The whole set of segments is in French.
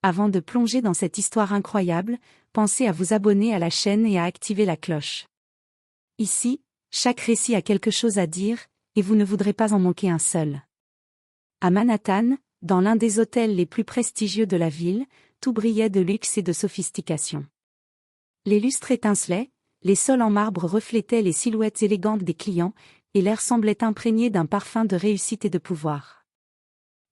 Avant de plonger dans cette histoire incroyable, pensez à vous abonner à la chaîne et à activer la cloche. Ici, chaque récit a quelque chose à dire, et vous ne voudrez pas en manquer un seul. À Manhattan, dans l'un des hôtels les plus prestigieux de la ville, tout brillait de luxe et de sophistication. Les lustres étincelaient, les sols en marbre reflétaient les silhouettes élégantes des clients, et l'air semblait imprégné d'un parfum de réussite et de pouvoir.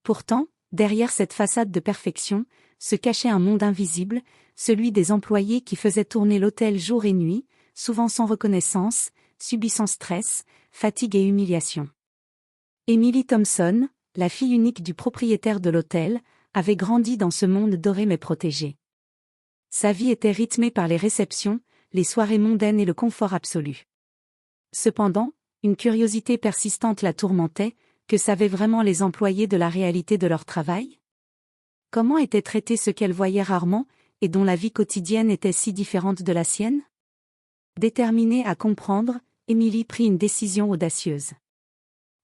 Pourtant, derrière cette façade de perfection, se cachait un monde invisible, celui des employés qui faisaient tourner l'hôtel jour et nuit, souvent sans reconnaissance, subissant stress, fatigue et humiliation. Emily Thompson, la fille unique du propriétaire de l'hôtel, avait grandi dans ce monde doré mais protégé. Sa vie était rythmée par les réceptions, les soirées mondaines et le confort absolu. Cependant, une curiosité persistante la tourmentait. Que savaient vraiment les employés de la réalité de leur travail? Comment étaient traités ceux qu'elle voyait rarement, et dont la vie quotidienne était si différente de la sienne? Déterminée à comprendre, Emily prit une décision audacieuse.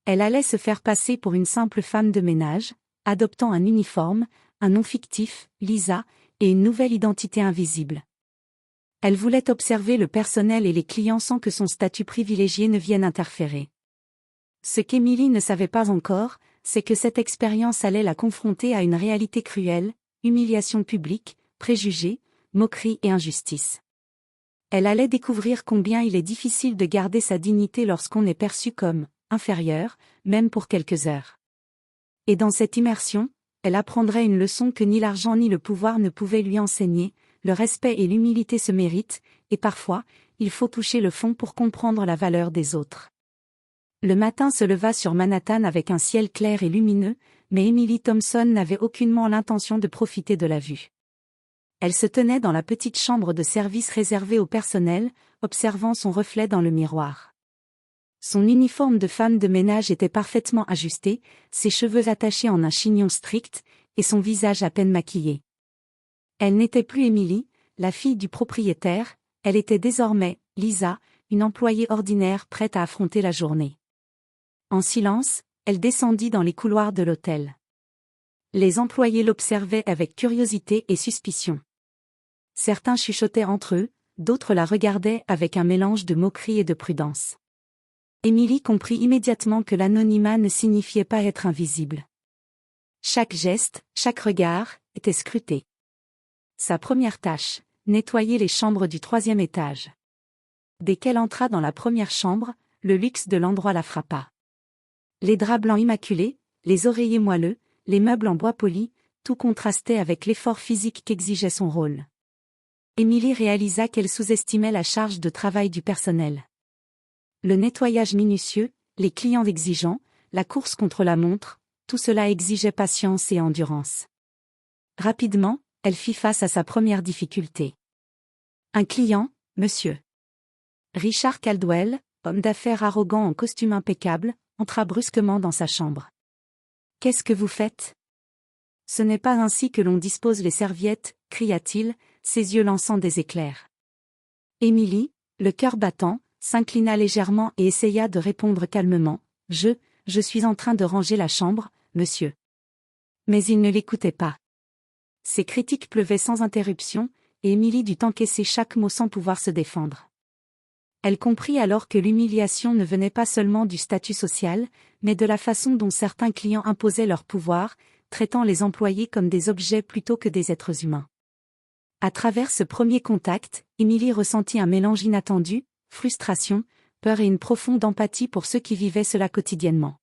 Elle allait se faire passer pour une simple femme de ménage, adoptant un uniforme, un nom fictif, Lisa, et une nouvelle identité invisible. Elle voulait observer le personnel et les clients sans que son statut privilégié ne vienne interférer. Ce qu'Emily ne savait pas encore, c'est que cette expérience allait la confronter à une réalité cruelle, humiliation publique, préjugés, moquerie et injustice. Elle allait découvrir combien il est difficile de garder sa dignité lorsqu'on est perçu comme inférieur, même pour quelques heures. Et dans cette immersion, elle apprendrait une leçon que ni l'argent ni le pouvoir ne pouvaient lui enseigner: le respect et l'humilité se méritent, et parfois, il faut toucher le fond pour comprendre la valeur des autres. Le matin se leva sur Manhattan avec un ciel clair et lumineux, mais Emily Thompson n'avait aucunement l'intention de profiter de la vue. Elle se tenait dans la petite chambre de service réservée au personnel, observant son reflet dans le miroir. Son uniforme de femme de ménage était parfaitement ajusté, ses cheveux attachés en un chignon strict, et son visage à peine maquillé. Elle n'était plus Emily, la fille du propriétaire, elle était désormais Lisa, une employée ordinaire prête à affronter la journée. En silence, elle descendit dans les couloirs de l'hôtel. Les employés l'observaient avec curiosité et suspicion. Certains chuchotaient entre eux, d'autres la regardaient avec un mélange de moquerie et de prudence. Emily comprit immédiatement que l'anonymat ne signifiait pas être invisible. Chaque geste, chaque regard, était scruté. Sa première tâche, nettoyer les chambres du 3e étage. Dès qu'elle entra dans la première chambre, le luxe de l'endroit la frappa. Les draps blancs immaculés, les oreillers moelleux, les meubles en bois poli, tout contrastait avec l'effort physique qu'exigeait son rôle. Emily réalisa qu'elle sous-estimait la charge de travail du personnel. Le nettoyage minutieux, les clients exigeants, la course contre la montre, tout cela exigeait patience et endurance. Rapidement, elle fit face à sa première difficulté. Un client, monsieur Richard Caldwell, homme d'affaires arrogant en costume impeccable, entra brusquement dans sa chambre. « Qu'est-ce que vous faites ? Ce n'est pas ainsi que l'on dispose les serviettes, cria-t-il, ses yeux lançant des éclairs. Emily, le cœur battant, s'inclina légèrement et essaya de répondre calmement. « Je suis en train de ranger la chambre, monsieur. » Mais il ne l'écoutait pas. Ses critiques pleuvaient sans interruption, et Emily dut encaisser chaque mot sans pouvoir se défendre. Elle comprit alors que l'humiliation ne venait pas seulement du statut social, mais de la façon dont certains clients imposaient leur pouvoir, traitant les employés comme des objets plutôt que des êtres humains. À travers ce premier contact, Emily ressentit un mélange inattendu, frustration, peur et une profonde empathie pour ceux qui vivaient cela quotidiennement.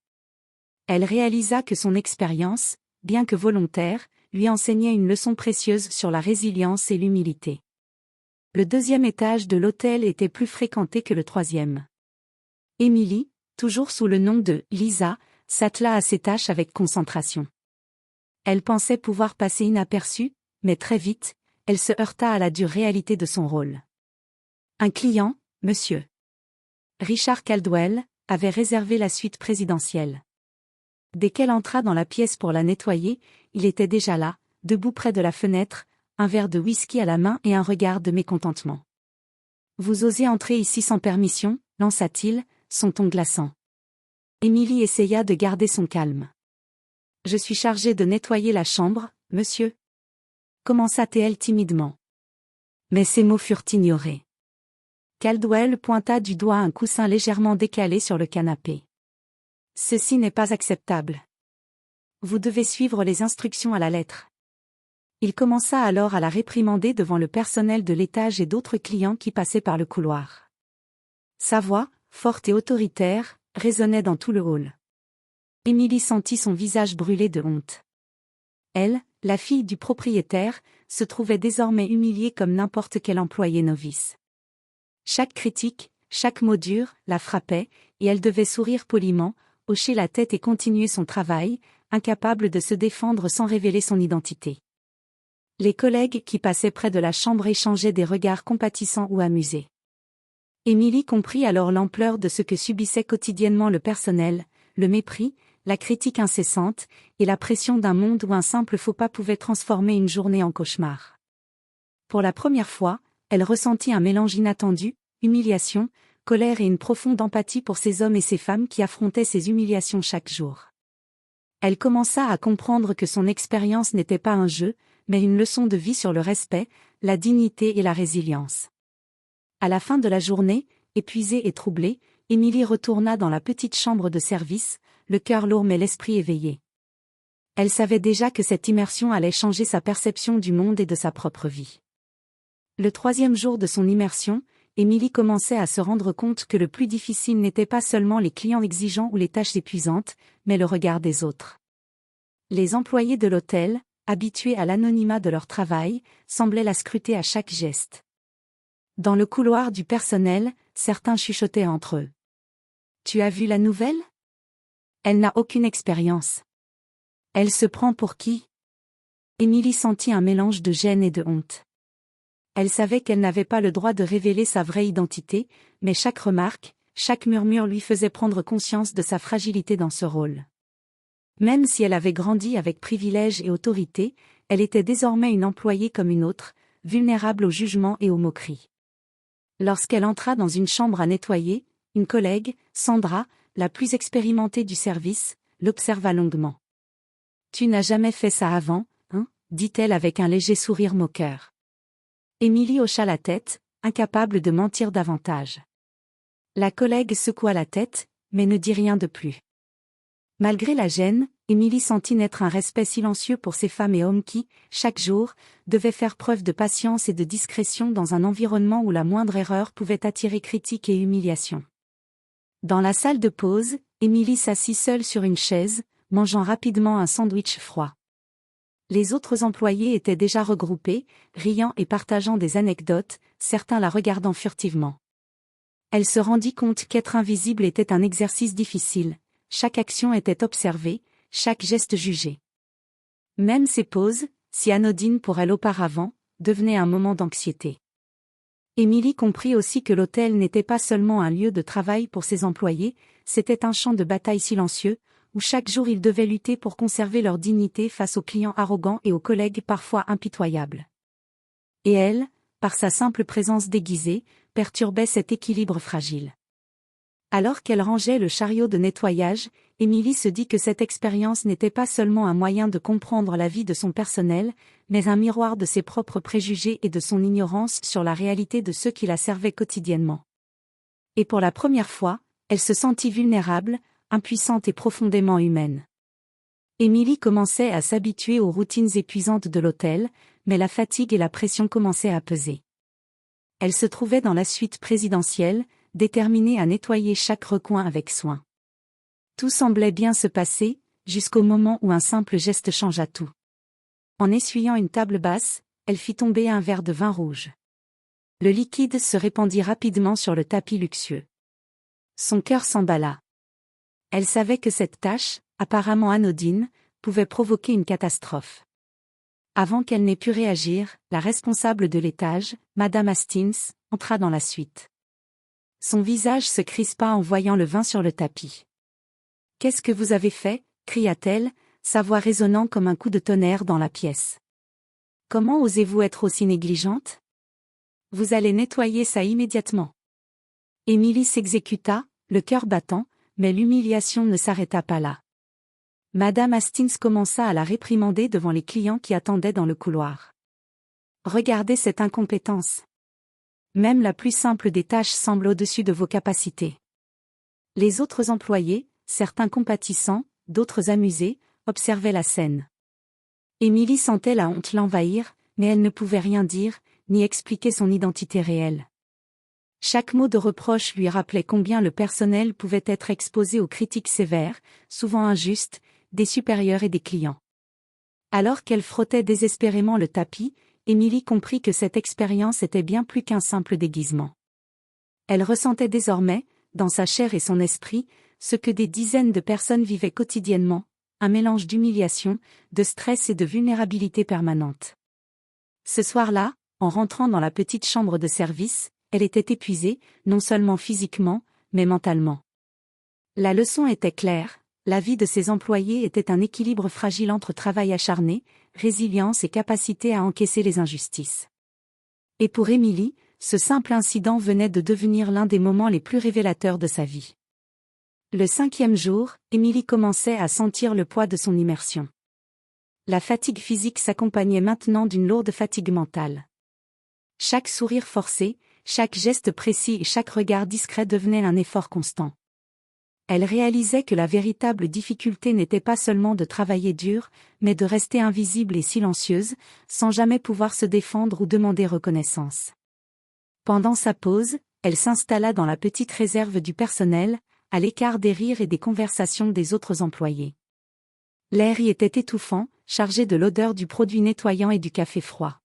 Elle réalisa que son expérience, bien que volontaire, lui enseignait une leçon précieuse sur la résilience et l'humilité. Le 2e étage de l'hôtel était plus fréquenté que le 3e. Emily, toujours sous le nom de Lisa, s'attela à ses tâches avec concentration. Elle pensait pouvoir passer inaperçue, mais très vite, elle se heurta à la dure réalité de son rôle. Un client, monsieur Richard Caldwell, avait réservé la suite présidentielle. Dès qu'elle entra dans la pièce pour la nettoyer, il était déjà là, debout près de la fenêtre, un verre de whisky à la main et un regard de mécontentement. « Vous osez entrer ici sans permission ?» lança-t-il, son ton glaçant. Emily essaya de garder son calme. « Je suis chargée de nettoyer la chambre, monsieur. » commença-t-elle timidement. Mais ces mots furent ignorés. Caldwell pointa du doigt un coussin légèrement décalé sur le canapé. Ceci n'est pas acceptable. Vous devez suivre les instructions à la lettre. Il commença alors à la réprimander devant le personnel de l'étage et d'autres clients qui passaient par le couloir. Sa voix, forte et autoritaire, résonnait dans tout le hall. Emily sentit son visage brûler de honte. Elle, la fille du propriétaire, se trouvait désormais humiliée comme n'importe quel employé novice. Chaque critique, chaque mot dur, la frappait, et elle devait sourire poliment, hocher la tête et continuer son travail, incapable de se défendre sans révéler son identité. Les collègues qui passaient près de la chambre échangeaient des regards compatissants ou amusés. Emily comprit alors l'ampleur de ce que subissait quotidiennement le personnel, le mépris, la critique incessante, et la pression d'un monde où un simple faux pas pouvait transformer une journée en cauchemar. Pour la première fois, elle ressentit un mélange inattendu, humiliation, colère et une profonde empathie pour ces hommes et ces femmes qui affrontaient ces humiliations chaque jour. Elle commença à comprendre que son expérience n'était pas un jeu, mais une leçon de vie sur le respect, la dignité et la résilience. À la fin de la journée, épuisée et troublée, Emily retourna dans la petite chambre de service, le cœur lourd mais l'esprit éveillé. Elle savait déjà que cette immersion allait changer sa perception du monde et de sa propre vie. Le 3e jour de son immersion, Emily commençait à se rendre compte que le plus difficile n'était pas seulement les clients exigeants ou les tâches épuisantes, mais le regard des autres. Les employés de l'hôtel, habitués à l'anonymat de leur travail, semblaient la scruter à chaque geste. Dans le couloir du personnel, certains chuchotaient entre eux. « Tu as vu la nouvelle ? Elle n'a aucune expérience. Elle se prend pour qui ?» Emily sentit un mélange de gêne et de honte. Elle savait qu'elle n'avait pas le droit de révéler sa vraie identité, mais chaque remarque, chaque murmure lui faisait prendre conscience de sa fragilité dans ce rôle. Même si elle avait grandi avec privilèges et autorité, elle était désormais une employée comme une autre, vulnérable au jugement et aux moqueries. Lorsqu'elle entra dans une chambre à nettoyer, une collègue, Sandra, la plus expérimentée du service, l'observa longuement. « Tu n'as jamais fait ça avant, hein ?» dit-elle avec un léger sourire moqueur. Emily hocha la tête, incapable de mentir davantage. La collègue secoua la tête, mais ne dit rien de plus. Malgré la gêne, Emily sentit naître un respect silencieux pour ces femmes et hommes qui, chaque jour, devaient faire preuve de patience et de discrétion dans un environnement où la moindre erreur pouvait attirer critiques et humiliation. Dans la salle de pause, Emily s'assit seule sur une chaise, mangeant rapidement un sandwich froid. Les autres employés étaient déjà regroupés, riant et partageant des anecdotes, certains la regardant furtivement. Elle se rendit compte qu'être invisible était un exercice difficile, chaque action était observée, chaque geste jugé. Même ses pauses, si anodines pour elle auparavant, devenaient un moment d'anxiété. Emily comprit aussi que l'hôtel n'était pas seulement un lieu de travail pour ses employés, c'était un champ de bataille silencieux, où chaque jour ils devaient lutter pour conserver leur dignité face aux clients arrogants et aux collègues parfois impitoyables. Et elle, par sa simple présence déguisée, perturbait cet équilibre fragile. Alors qu'elle rangeait le chariot de nettoyage, Emily se dit que cette expérience n'était pas seulement un moyen de comprendre la vie de son personnel, mais un miroir de ses propres préjugés et de son ignorance sur la réalité de ceux qui la servaient quotidiennement. Et pour la première fois, elle se sentit vulnérable, impuissante et profondément humaine. Emily commençait à s'habituer aux routines épuisantes de l'hôtel, mais la fatigue et la pression commençaient à peser. Elle se trouvait dans la suite présidentielle, déterminée à nettoyer chaque recoin avec soin. Tout semblait bien se passer, jusqu'au moment où un simple geste changea tout. En essuyant une table basse, elle fit tomber un verre de vin rouge. Le liquide se répandit rapidement sur le tapis luxueux. Son cœur s'emballa. Elle savait que cette tâche, apparemment anodine, pouvait provoquer une catastrophe. Avant qu'elle n'ait pu réagir, la responsable de l'étage, Madame Hastings, entra dans la suite. Son visage se crispa en voyant le vin sur le tapis. « Qu'est-ce que vous avez fait ?» cria-t-elle, sa voix résonnant comme un coup de tonnerre dans la pièce. « Comment osez-vous être aussi négligente ? Vous allez nettoyer ça immédiatement. » Emily s'exécuta, le cœur battant, mais l'humiliation ne s'arrêta pas là. Madame Hastings commença à la réprimander devant les clients qui attendaient dans le couloir. Regardez cette incompétence. Même la plus simple des tâches semble au-dessus de vos capacités. Les autres employés, certains compatissants, d'autres amusés, observaient la scène. Émilie sentait la honte l'envahir, mais elle ne pouvait rien dire, ni expliquer son identité réelle. Chaque mot de reproche lui rappelait combien le personnel pouvait être exposé aux critiques sévères, souvent injustes, des supérieurs et des clients. Alors qu'elle frottait désespérément le tapis, Émilie comprit que cette expérience était bien plus qu'un simple déguisement. Elle ressentait désormais, dans sa chair et son esprit, ce que des dizaines de personnes vivaient quotidiennement, un mélange d'humiliation, de stress et de vulnérabilité permanente. Ce soir-là, en rentrant dans la petite chambre de service, elle était épuisée, non seulement physiquement, mais mentalement. La leçon était claire, la vie de ses employés était un équilibre fragile entre travail acharné, résilience et capacité à encaisser les injustices. Et pour Émilie, ce simple incident venait de devenir l'un des moments les plus révélateurs de sa vie. Le 5e jour, Émilie commençait à sentir le poids de son immersion. La fatigue physique s'accompagnait maintenant d'une lourde fatigue mentale. Chaque sourire forcé, chaque geste précis et chaque regard discret devenait un effort constant. Elle réalisait que la véritable difficulté n'était pas seulement de travailler dur, mais de rester invisible et silencieuse, sans jamais pouvoir se défendre ou demander reconnaissance. Pendant sa pause, elle s'installa dans la petite réserve du personnel, à l'écart des rires et des conversations des autres employés. L'air y était étouffant, chargé de l'odeur du produit nettoyant et du café froid.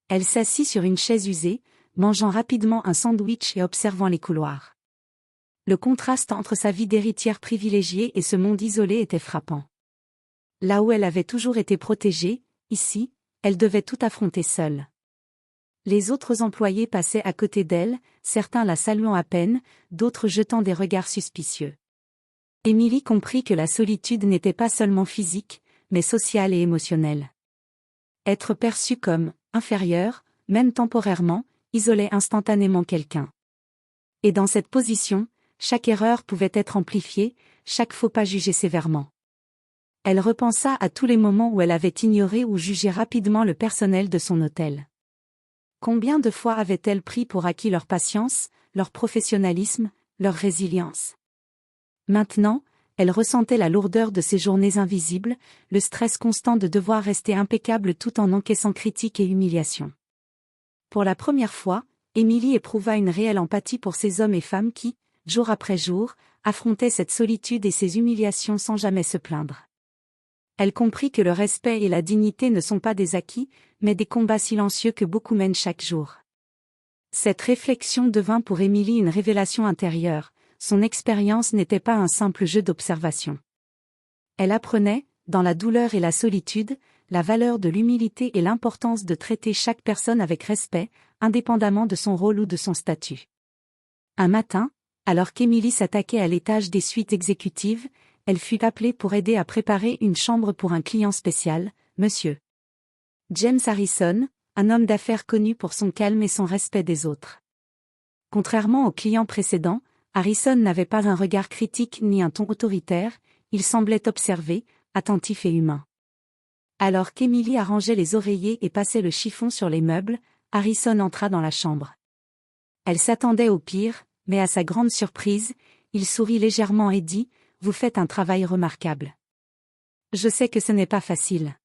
Elle s'assit sur une chaise usée, mangeant rapidement un sandwich et observant les couloirs. Le contraste entre sa vie d'héritière privilégiée et ce monde isolé était frappant. Là où elle avait toujours été protégée, ici, elle devait tout affronter seule. Les autres employés passaient à côté d'elle, certains la saluant à peine, d'autres jetant des regards suspicieux. Émilie comprit que la solitude n'était pas seulement physique, mais sociale et émotionnelle. Être perçue comme inférieure, même temporairement, isolait instantanément quelqu'un. Et dans cette position, chaque erreur pouvait être amplifiée, chaque faux pas jugé sévèrement. Elle repensa à tous les moments où elle avait ignoré ou jugé rapidement le personnel de son hôtel. Combien de fois avait-elle pris pour acquis leur patience, leur professionnalisme, leur résilience? Maintenant, elle ressentait la lourdeur de ces journées invisibles, le stress constant de devoir rester impeccable tout en encaissant critiques et humiliations. Pour la première fois, Émilie éprouva une réelle empathie pour ces hommes et femmes qui, jour après jour, affrontaient cette solitude et ces humiliations sans jamais se plaindre. Elle comprit que le respect et la dignité ne sont pas des acquis, mais des combats silencieux que beaucoup mènent chaque jour. Cette réflexion devint pour Émilie une révélation intérieure, son expérience n'était pas un simple jeu d'observation. Elle apprenait, dans la douleur et la solitude, la valeur de l'humilité et l'importance de traiter chaque personne avec respect, indépendamment de son rôle ou de son statut. Un matin, alors qu'Émilie s'attaquait à l'étage des suites exécutives, elle fut appelée pour aider à préparer une chambre pour un client spécial, Monsieur James Harrison, un homme d'affaires connu pour son calme et son respect des autres. Contrairement aux clients précédents, Harrison n'avait pas un regard critique ni un ton autoritaire, il semblait observé, attentif et humain. Alors qu'Émilie arrangeait les oreillers et passait le chiffon sur les meubles, Harrison entra dans la chambre. Elle s'attendait au pire, mais à sa grande surprise, il sourit légèrement et dit « Vous faites un travail remarquable. Je sais que ce n'est pas facile. »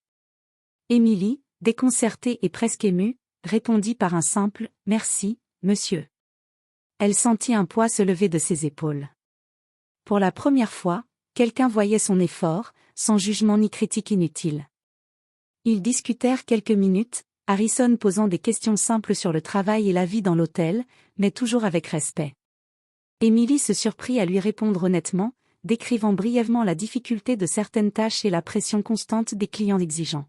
Émilie, déconcertée et presque émue, répondit par un simple « Merci, monsieur ». Elle sentit un poids se lever de ses épaules. Pour la première fois, quelqu'un voyait son effort, sans jugement ni critique inutile. Ils discutèrent quelques minutes, Harrison posant des questions simples sur le travail et la vie dans l'hôtel, mais toujours avec respect. Émilie se surprit à lui répondre honnêtement, décrivant brièvement la difficulté de certaines tâches et la pression constante des clients exigeants.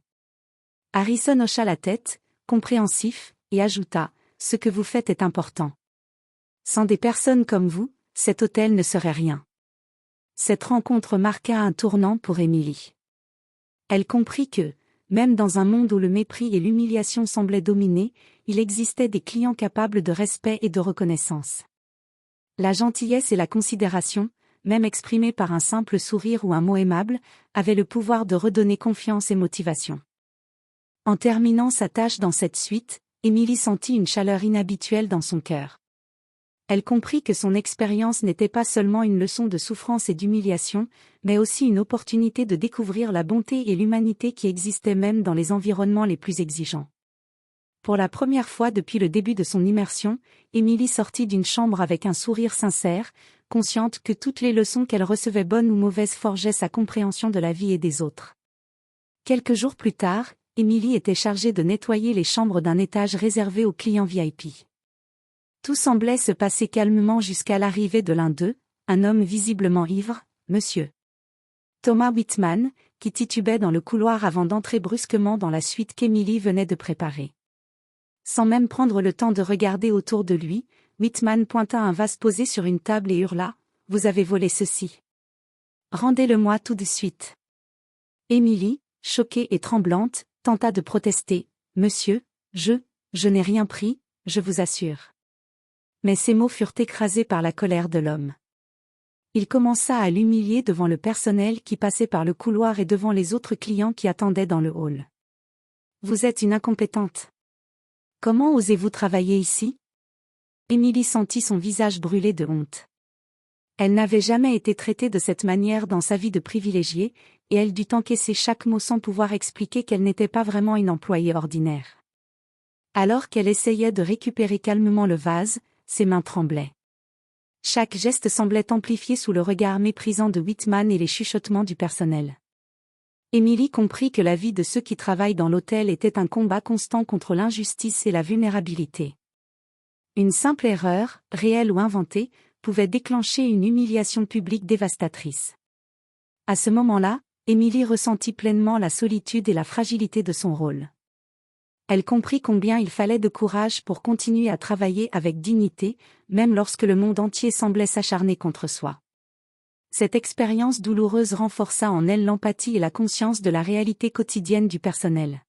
Harrison hocha la tête, compréhensif, et ajouta « Ce que vous faites est important. Sans des personnes comme vous, cet hôtel ne serait rien. » Cette rencontre marqua un tournant pour Émilie. Elle comprit que, même dans un monde où le mépris et l'humiliation semblaient dominer, il existait des clients capables de respect et de reconnaissance. La gentillesse et la considération, même exprimées par un simple sourire ou un mot aimable, avaient le pouvoir de redonner confiance et motivation. En terminant sa tâche dans cette suite, Émilie sentit une chaleur inhabituelle dans son cœur. Elle comprit que son expérience n'était pas seulement une leçon de souffrance et d'humiliation, mais aussi une opportunité de découvrir la bonté et l'humanité qui existaient même dans les environnements les plus exigeants. Pour la première fois depuis le début de son immersion, Émilie sortit d'une chambre avec un sourire sincère, consciente que toutes les leçons qu'elle recevait bonnes ou mauvaises forgeaient sa compréhension de la vie et des autres. Quelques jours plus tard, Émilie était chargée de nettoyer les chambres d'un étage réservé aux clients VIP. Tout semblait se passer calmement jusqu'à l'arrivée de l'un d'eux, un homme visiblement ivre, Monsieur Thomas Whitman, qui titubait dans le couloir avant d'entrer brusquement dans la suite qu'Émilie venait de préparer. Sans même prendre le temps de regarder autour de lui, Whitman pointa un vase posé sur une table et hurla : « Vous avez volé ceci. Rendez-le-moi tout de suite. » Émilie, choquée et tremblante, tenta de protester : « Monsieur, je n'ai rien pris, je vous assure. » Mais ces mots furent écrasés par la colère de l'homme. Il commença à l'humilier devant le personnel qui passait par le couloir et devant les autres clients qui attendaient dans le hall. « Vous êtes une incompétente. Comment osez-vous travailler ici ? » Émilie sentit son visage brûler de honte. Elle n'avait jamais été traitée de cette manière dans sa vie de privilégiée, et elle dut encaisser chaque mot sans pouvoir expliquer qu'elle n'était pas vraiment une employée ordinaire. Alors qu'elle essayait de récupérer calmement le vase, ses mains tremblaient. Chaque geste semblait amplifié sous le regard méprisant de Whitman et les chuchotements du personnel. Émilie comprit que la vie de ceux qui travaillent dans l'hôtel était un combat constant contre l'injustice et la vulnérabilité. Une simple erreur, réelle ou inventée, pouvait déclencher une humiliation publique dévastatrice. À ce moment-là, Émilie ressentit pleinement la solitude et la fragilité de son rôle. Elle comprit combien il fallait de courage pour continuer à travailler avec dignité, même lorsque le monde entier semblait s'acharner contre soi. Cette expérience douloureuse renforça en elle l'empathie et la conscience de la réalité quotidienne du personnel.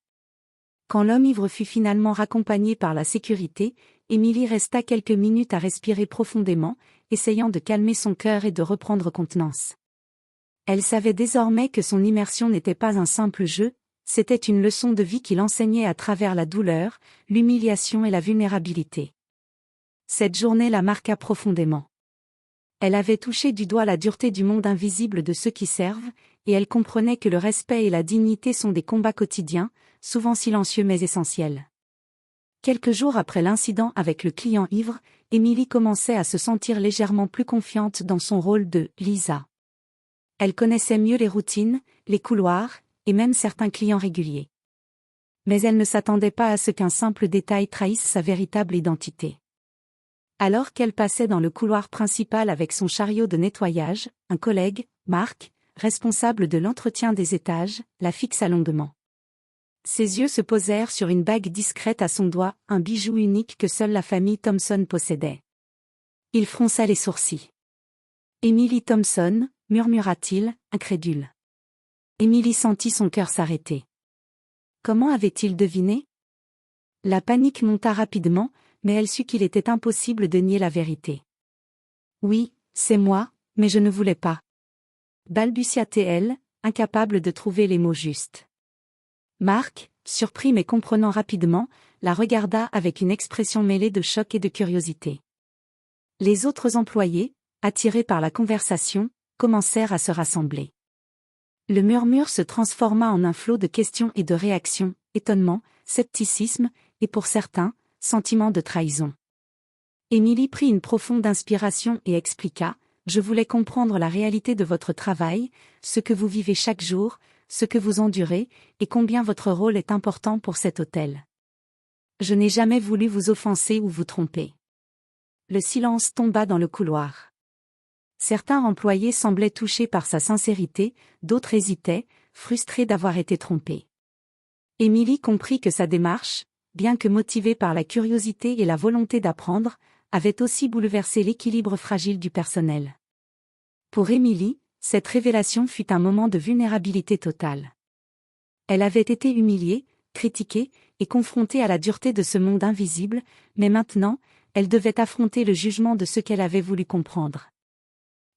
Quand l'homme ivre fut finalement raccompagné par la sécurité, Émilie resta quelques minutes à respirer profondément, essayant de calmer son cœur et de reprendre contenance. Elle savait désormais que son immersion n'était pas un simple jeu, c'était une leçon de vie qu'il enseignait à travers la douleur, l'humiliation et la vulnérabilité. Cette journée la marqua profondément. Elle avait touché du doigt la dureté du monde invisible de ceux qui servent, et elle comprenait que le respect et la dignité sont des combats quotidiens, souvent silencieux mais essentiels. Quelques jours après l'incident avec le client ivre, Émilie commençait à se sentir légèrement plus confiante dans son rôle de « Lisa ». Elle connaissait mieux les routines, les couloirs, et même certains clients réguliers. Mais elle ne s'attendait pas à ce qu'un simple détail trahisse sa véritable identité. Alors qu'elle passait dans le couloir principal avec son chariot de nettoyage, un collègue, Marc, responsable de l'entretien des étages, la fixa longuement. Ses yeux se posèrent sur une bague discrète à son doigt, un bijou unique que seule la famille Thompson possédait. Il fronça les sourcils. « Emily Thompson », murmura-t-il, incrédule. Émilie sentit son cœur s'arrêter. Comment avait-il deviné ? La panique monta rapidement, mais elle sut qu'il était impossible de nier la vérité. « Oui, c'est moi, mais je ne voulais pas. » balbutia-t-elle, incapable de trouver les mots justes. Marc, surpris mais comprenant rapidement, la regarda avec une expression mêlée de choc et de curiosité. Les autres employés, attirés par la conversation, commencèrent à se rassembler. Le murmure se transforma en un flot de questions et de réactions, étonnement, scepticisme, et pour certains, sentiment de trahison. Émilie prit une profonde inspiration et expliqua : « Je voulais comprendre la réalité de votre travail, ce que vous vivez chaque jour, ce que vous endurez, et combien votre rôle est important pour cet hôtel. Je n'ai jamais voulu vous offenser ou vous tromper. » Le silence tomba dans le couloir. Certains employés semblaient touchés par sa sincérité, d'autres hésitaient, frustrés d'avoir été trompés. Émilie comprit que sa démarche, bien que motivée par la curiosité et la volonté d'apprendre, avait aussi bouleversé l'équilibre fragile du personnel. Pour Émilie, cette révélation fut un moment de vulnérabilité totale. Elle avait été humiliée, critiquée, et confrontée à la dureté de ce monde invisible, mais maintenant, elle devait affronter le jugement de ceux qu'elle avait voulu comprendre.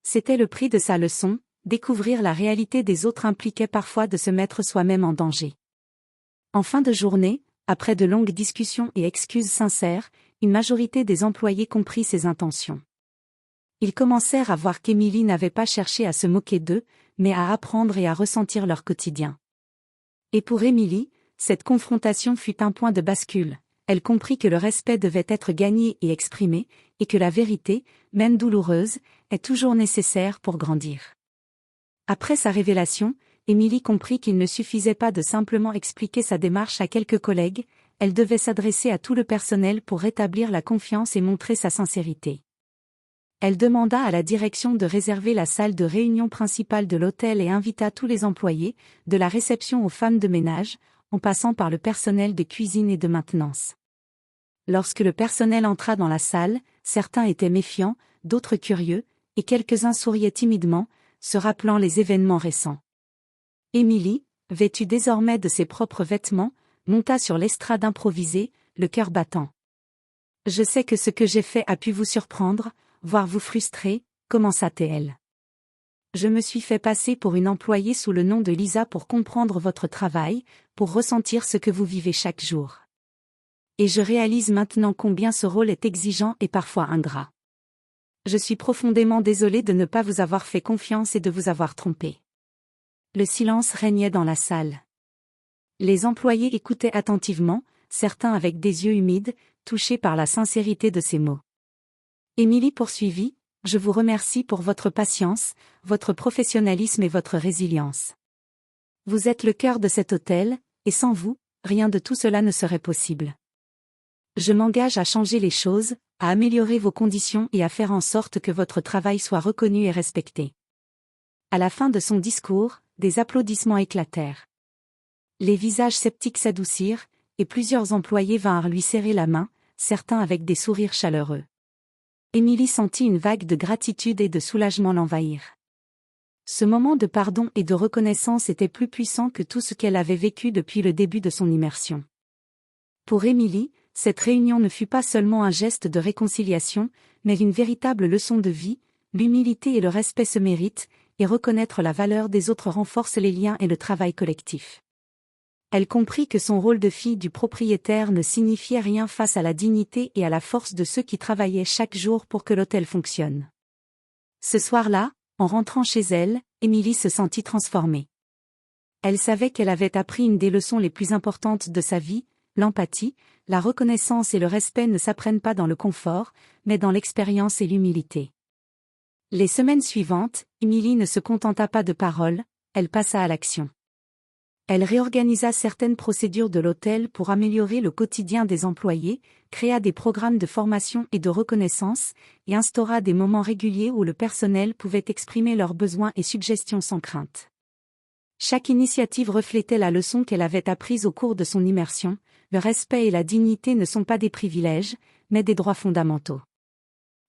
C'était le prix de sa leçon, découvrir la réalité des autres impliquait parfois de se mettre soi-même en danger. En fin de journée, après de longues discussions et excuses sincères, une majorité des employés comprit ses intentions. Ils commencèrent à voir qu'Émilie n'avait pas cherché à se moquer d'eux, mais à apprendre et à ressentir leur quotidien. Et pour Émilie, cette confrontation fut un point de bascule. Elle comprit que le respect devait être gagné et exprimé, et que la vérité, même douloureuse, est toujours nécessaire pour grandir. Après sa révélation, Émilie comprit qu'il ne suffisait pas de simplement expliquer sa démarche à quelques collègues, elle devait s'adresser à tout le personnel pour rétablir la confiance et montrer sa sincérité. Elle demanda à la direction de réserver la salle de réunion principale de l'hôtel et invita tous les employés, de la réception aux femmes de ménage, en passant par le personnel de cuisine et de maintenance. Lorsque le personnel entra dans la salle, certains étaient méfiants, d'autres curieux, et quelques-uns souriaient timidement, se rappelant les événements récents. Émilie, vêtue désormais de ses propres vêtements, monta sur l'estrade improvisée, le cœur battant. « Je sais que ce que j'ai fait a pu vous surprendre, voire vous frustrer, commença-t-elle. Je me suis fait passer pour une employée sous le nom de Lisa pour comprendre votre travail, pour ressentir ce que vous vivez chaque jour. Et je réalise maintenant combien ce rôle est exigeant et parfois ingrat. Je suis profondément désolée de ne pas vous avoir fait confiance et de vous avoir trompé. » Le silence régnait dans la salle. Les employés écoutaient attentivement, certains avec des yeux humides, touchés par la sincérité de ses mots. Émilie poursuivit, « Je vous remercie pour votre patience, votre professionnalisme et votre résilience. Vous êtes le cœur de cet hôtel, et sans vous, rien de tout cela ne serait possible. Je m'engage à changer les choses, à améliorer vos conditions et à faire en sorte que votre travail soit reconnu et respecté. » À la fin de son discours, des applaudissements éclatèrent. Les visages sceptiques s'adoucirent, et plusieurs employés vinrent lui serrer la main, certains avec des sourires chaleureux. Émilie sentit une vague de gratitude et de soulagement l'envahir. Ce moment de pardon et de reconnaissance était plus puissant que tout ce qu'elle avait vécu depuis le début de son immersion. Pour Émilie, cette réunion ne fut pas seulement un geste de réconciliation, mais une véritable leçon de vie. L'humilité et le respect se méritent, et reconnaître la valeur des autres renforce les liens et le travail collectif. Elle comprit que son rôle de fille du propriétaire ne signifiait rien face à la dignité et à la force de ceux qui travaillaient chaque jour pour que l'hôtel fonctionne. Ce soir-là, en rentrant chez elle, Émilie se sentit transformée. Elle savait qu'elle avait appris une des leçons les plus importantes de sa vie, l'empathie, la reconnaissance et le respect ne s'apprennent pas dans le confort, mais dans l'expérience et l'humilité. Les semaines suivantes, Émilie ne se contenta pas de paroles, elle passa à l'action. Elle réorganisa certaines procédures de l'hôtel pour améliorer le quotidien des employés, créa des programmes de formation et de reconnaissance, et instaura des moments réguliers où le personnel pouvait exprimer leurs besoins et suggestions sans crainte. Chaque initiative reflétait la leçon qu'elle avait apprise au cours de son immersion, le respect et la dignité ne sont pas des privilèges, mais des droits fondamentaux.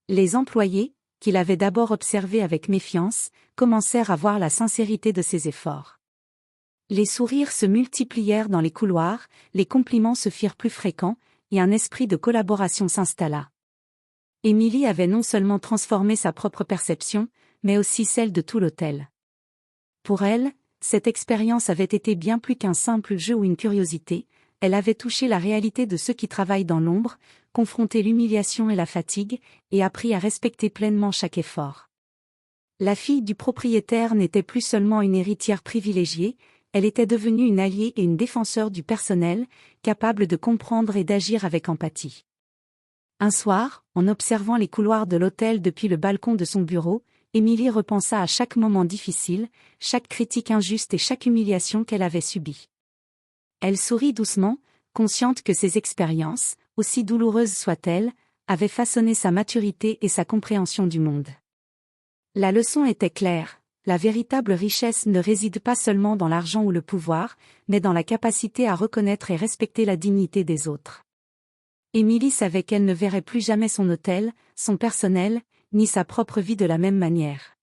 Les employés, qui l'avaient d'abord observé avec méfiance, commencèrent à voir la sincérité de ses efforts. Les sourires se multiplièrent dans les couloirs, les compliments se firent plus fréquents, et un esprit de collaboration s'installa. Émilie avait non seulement transformé sa propre perception, mais aussi celle de tout l'hôtel. Pour elle, cette expérience avait été bien plus qu'un simple jeu ou une curiosité, elle avait touché la réalité de ceux qui travaillent dans l'ombre, confronté l'humiliation et la fatigue, et appris à respecter pleinement chaque effort. La fille du propriétaire n'était plus seulement une héritière privilégiée, elle était devenue une alliée et une défenseur du personnel, capable de comprendre et d'agir avec empathie. Un soir, en observant les couloirs de l'hôtel depuis le balcon de son bureau, Émilie repensa à chaque moment difficile, chaque critique injuste et chaque humiliation qu'elle avait subie. Elle sourit doucement, consciente que ces expériences, aussi douloureuses soient-elles, avaient façonné sa maturité et sa compréhension du monde. La leçon était claire, la véritable richesse ne réside pas seulement dans l'argent ou le pouvoir, mais dans la capacité à reconnaître et respecter la dignité des autres. Émilie savait qu'elle ne verrait plus jamais son hôtel, son personnel, ni sa propre vie de la même manière.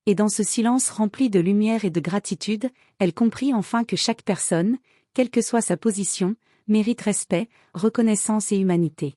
Et dans ce silence rempli de lumière et de gratitude, elle comprit enfin que chaque personne, quelle que soit sa position, mérite respect, reconnaissance et humanité.